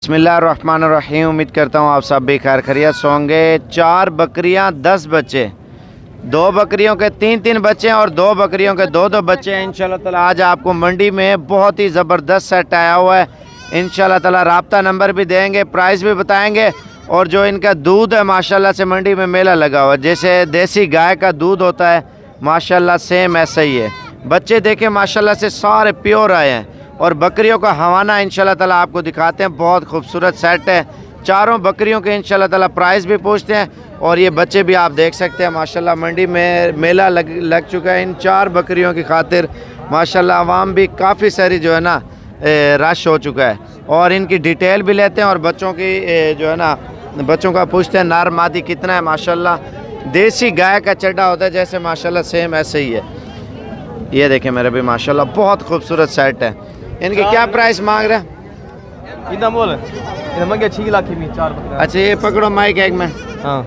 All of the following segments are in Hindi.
बिस्मिल्लाहिर्रहमानिर्रहीम। उम्मीद करता हूँ आप सब भी खैर खैरियत से होंगे। 4 बकरियाँ 10 बच्चे, 2 बकरियों के 3-3 बच्चे हैं और 2 बकरियों के 2-2 बच्चे हैं। इंशाल्लाह ताला आज आपको मंडी में बहुत ही ज़बरदस्त सेट आया हुआ है। इंशाल्लाह ताला राब्ता नंबर भी देंगे, प्राइस भी बताएंगे और जो इनका दूध है माशाल्लाह से मंडी में मेला लगा हुआ है। जैसे देसी गाय का दूध होता है माशाल्लाह सेम ऐसा ही है। बच्चे देखें माशाल्लाह से सारे प्योर आए हैं और बकरियों का हवाना इंशाल्लाह ताला आपको दिखाते हैं। बहुत खूबसूरत सेट है। चारों बकरियों के इंशाल्लाह ताला प्राइस भी पूछते हैं और ये बच्चे भी आप देख सकते हैं। माशाल्लाह मंडी में मेला लग चुका है इन 4 बकरियों की खातिर। माशाल्लाह आवाम भी काफ़ी सारी जो है ना रश हो चुका है और इनकी डिटेल भी लेते हैं और बच्चों की जो है ना बच्चों का पूछते हैं नर मादी कितना है। माशाल्लाह देसी गाय का चड्डा होता है जैसे माशाल्लाह सेम ऐसे ही है। ये देखें मेरे भी माशाल्लाह बहुत खूबसूरत सेट है। इनके क्या प्राइस मांग रहे हैं? मंगे 6 लाख की 4 बकरियां। अच्छा ये पकड़ो माइक एक में। हाँ,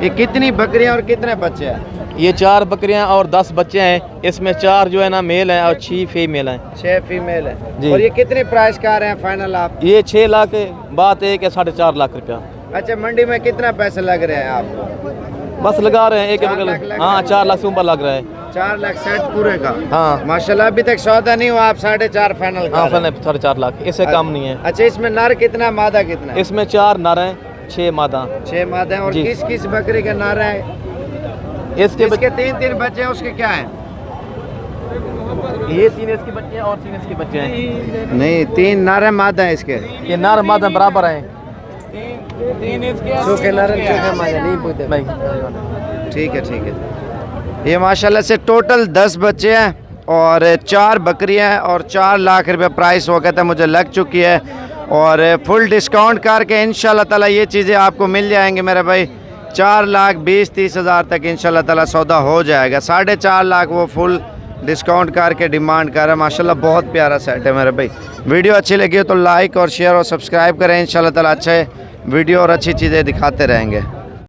ये कितनी बकरियां और कितने बच्चे हैं? ये 4 बकरियां और 10 बच्चे हैं। इसमें 4 जो है ना मेल हैं और 6 फीमेल हैं। 6 फीमेल है जी। और ये कितने प्राइस का आ रहे हैं फाइनल आप? ये 6 लाख बात है कि 4.5 लाख रुपया। अच्छा मंडी में कितना पैसे लग रहे हैं आपको? बस लगा रहे हैं एक 4 लाख लग हाँ रहे हैं। 4 लाख से ऊपर लग रहा है। 4 लाख सेट पूरे का। हाँ माशाल्लाह अभी तक सौदा नहीं हुआ, आप 4.5 फाइनल हाँ, कर रहे हैं। 4.5 लाख, इससे कम नहीं है। अच्छा इसमें नर कितना मादा कितना? इसमें 4 नर हैं 6 मादा। 6 मादा हैं और जी। किस किस बकरी का नर है? इसके इसके 3-3 बच्चे हैं उसके क्या है? ये 3 इसके बच्चे हैं और 3 इसके बच्चे हैं। नहीं 3 नर है मादा है इसके। ये नर मादा बराबर हैं। सूखे नर सूखे मादा नहीं पूछते भाई ठीक है। ये माशाल्लाह से टोटल 10 बच्चे हैं और 4 बकरियां हैं और 4 लाख रुपए प्राइस वक्त है मुझे लग चुकी है और फुल डिस्काउंट करके इंशाल्लाह ताला ये चीज़ें आपको मिल जाएंगी मेरे भाई। 4,20,30 हज़ार तक इंशाल्लाह ताला सौदा हो जाएगा। 4.5 लाख वो फुल डिस्काउंट करके डिमांड कर रहा है। माशाल्लाह बहुत प्यारा सेट है मेरे भाई। वीडियो अच्छी लगी हो तो लाइक और शेयर और सब्सक्राइब करें। इंशाल्लाह ताला अच्छे वीडियो और अच्छी चीज़ें दिखाते रहेंगे।